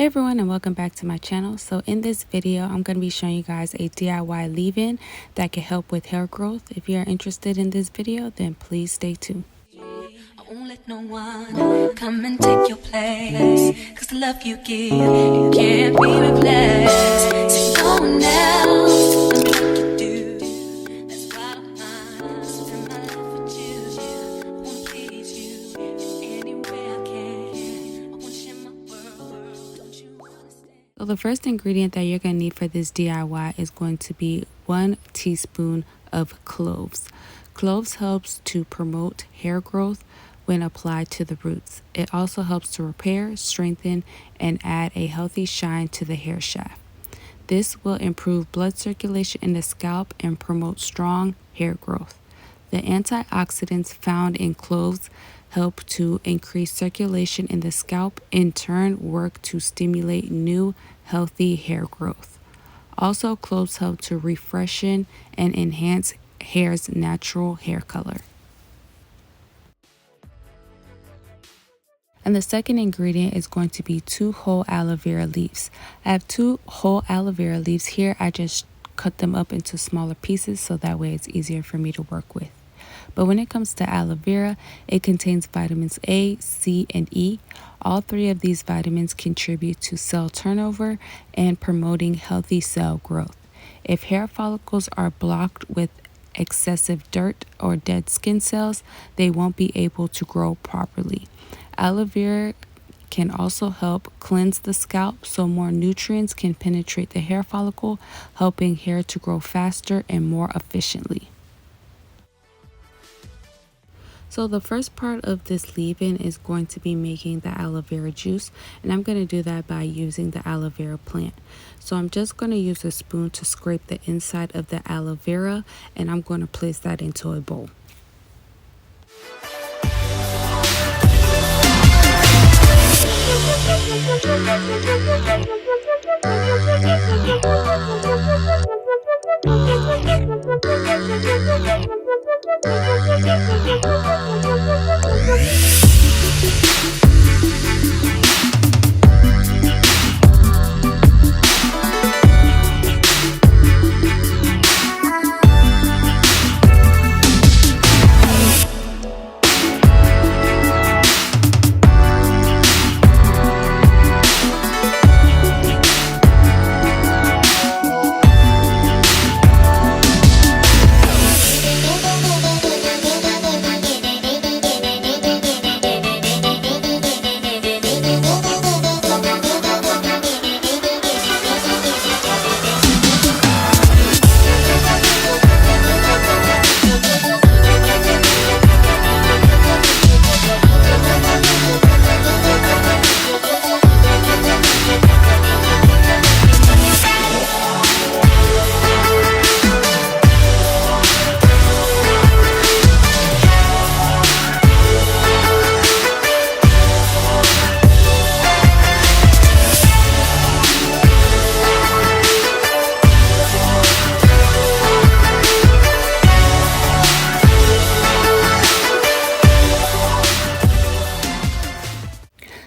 Hey everyone, and welcome back to my channel. So in this video I'm going to be showing you guys a DIY leave-in that can help with hair growth. If you are interested in this video, then please stay tuned. I won't let no one come and take your place, 'cause the love you give, it can't be replaced. So no one else will do like you do. That's why I don't mind spend my life with you. I wanna please you any way I can. I wanna share my world. Don't you understand? So the first ingredient that you're going to need for this DIY is going to be 1 teaspoon of cloves. Cloves helps to promote hair growth when applied to the roots. It also helps to repair, strengthen, and add a healthy shine to the hair shaft. This will improve blood circulation in the scalp and promote strong hair growth. The antioxidants found in cloves help to increase circulation in the scalp, in turn work to stimulate new healthy hair growth. Also, cloves help to refreshen and enhance hair's natural hair color. And the second ingredient is going to be 2 whole aloe vera leaves. I have 2 whole aloe vera leaves here. I just cut them up into smaller pieces so that way it's easier for me to work with. But when it comes to aloe vera, it contains vitamins A, C, and E. All 3 of these vitamins contribute to cell turnover and promoting healthy cell growth. If hair follicles are blocked with excessive dirt or dead skin cells, they won't be able to grow properly. Aloe vera can also help cleanse the scalp so more nutrients can penetrate the hair follicle, helping hair to grow faster and more efficiently. So the first part of this leave-in is going to be making the aloe vera juice, and I'm going to do that by using the aloe vera plant. So I'm just going to use a spoon to scrape the inside of the aloe vera, and I'm going to place that into a bowl.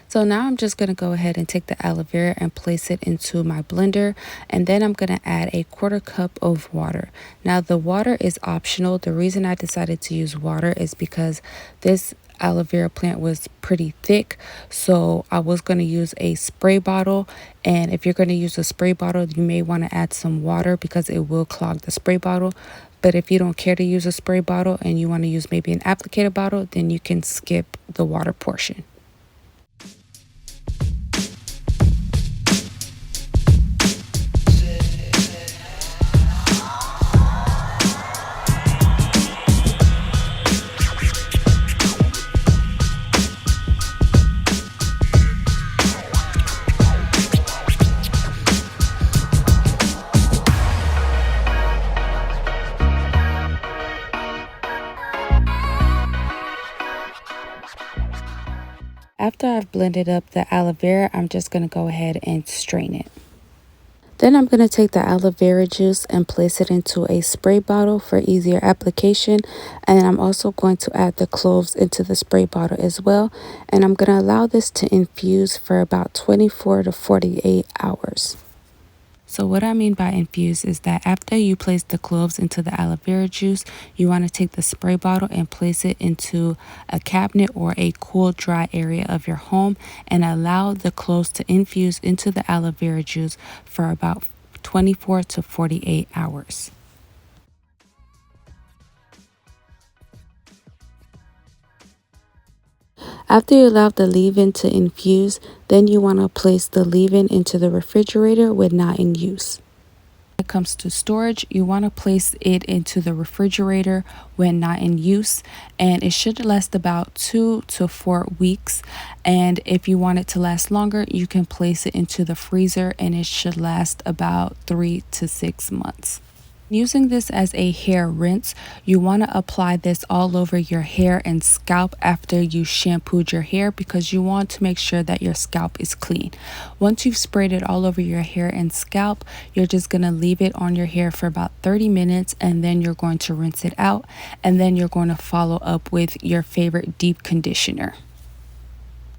So now I'm just going to go ahead and take the aloe vera and place it into my blender, and then I'm going to add a 1/4 cup of water. Now the water is optional. The reason I decided to use water is because this aloe vera plant was pretty thick, so I was going to use a spray bottle, and if you're going to use a spray bottle you may want to add some water because it will clog the spray bottle. But if you don't care to use a spray bottle and you want to use maybe an applicator bottle, then you can skip the water portion. After I've blended up the aloe vera, I'm just going to go ahead and strain it. Then I'm going to take the aloe vera juice and place it into a spray bottle for easier application. And I'm also going to add the cloves into the spray bottle as well. And I'm going to allow this to infuse for about 24 to 48 hours. So what I mean by infuse is that after you place the cloves into the aloe vera juice, you want to take the spray bottle and place it into a cabinet or a cool, dry area of your home and allow the cloves to infuse into the aloe vera juice for about 24 to 48 hours. After you allow the leave-in to infuse, then you want to place the leave-in into the refrigerator when not in use. When it comes to storage, you want to place it into the refrigerator when not in use, and it should last about 2 to 4 weeks. And if you want it to last longer, you can place it into the freezer and it should last about 3 to 6 months. Using this as a hair rinse, you want to apply this all over your hair and scalp after you shampooed your hair because you want to make sure that your scalp is clean. Once you've sprayed it all over your hair and scalp, you're just going to leave it on your hair for about 30 minutes and then you're going to rinse it out, and then you're going to follow up with your favorite deep conditioner.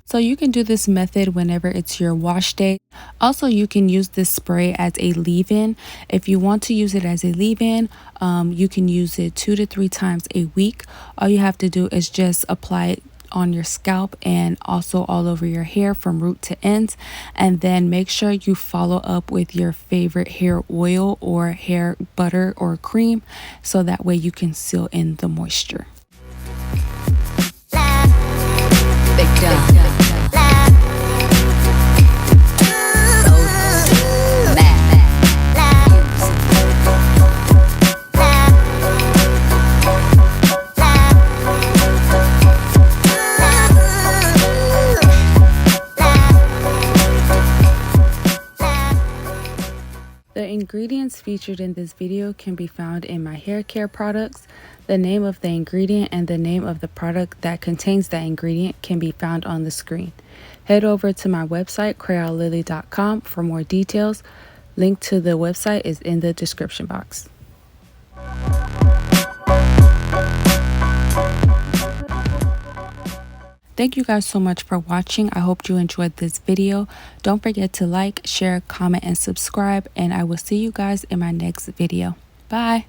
So you can do this method whenever it's your wash day. Also, you can use this spray as a leave-in. If you want to use it as a leave-in, you can use it 2 to 3 times a week. All you have to do is just apply it on your scalp and also all over your hair from root to ends, and then make sure you follow up with your favorite hair oil or hair butter or cream so that way you can seal in the moisture. Big done. The ingredients featured in this video can be found in my hair care products. The name of the ingredient and the name of the product that contains that ingredient can be found on the screen. Head over to my website, crayonlily.com, for more details. Link to the website is in the description box. Thank you guys so much for watching. I hope you enjoyed this video. Don't forget to like, share, comment, and subscribe, and I will see you guys in my next video. Bye.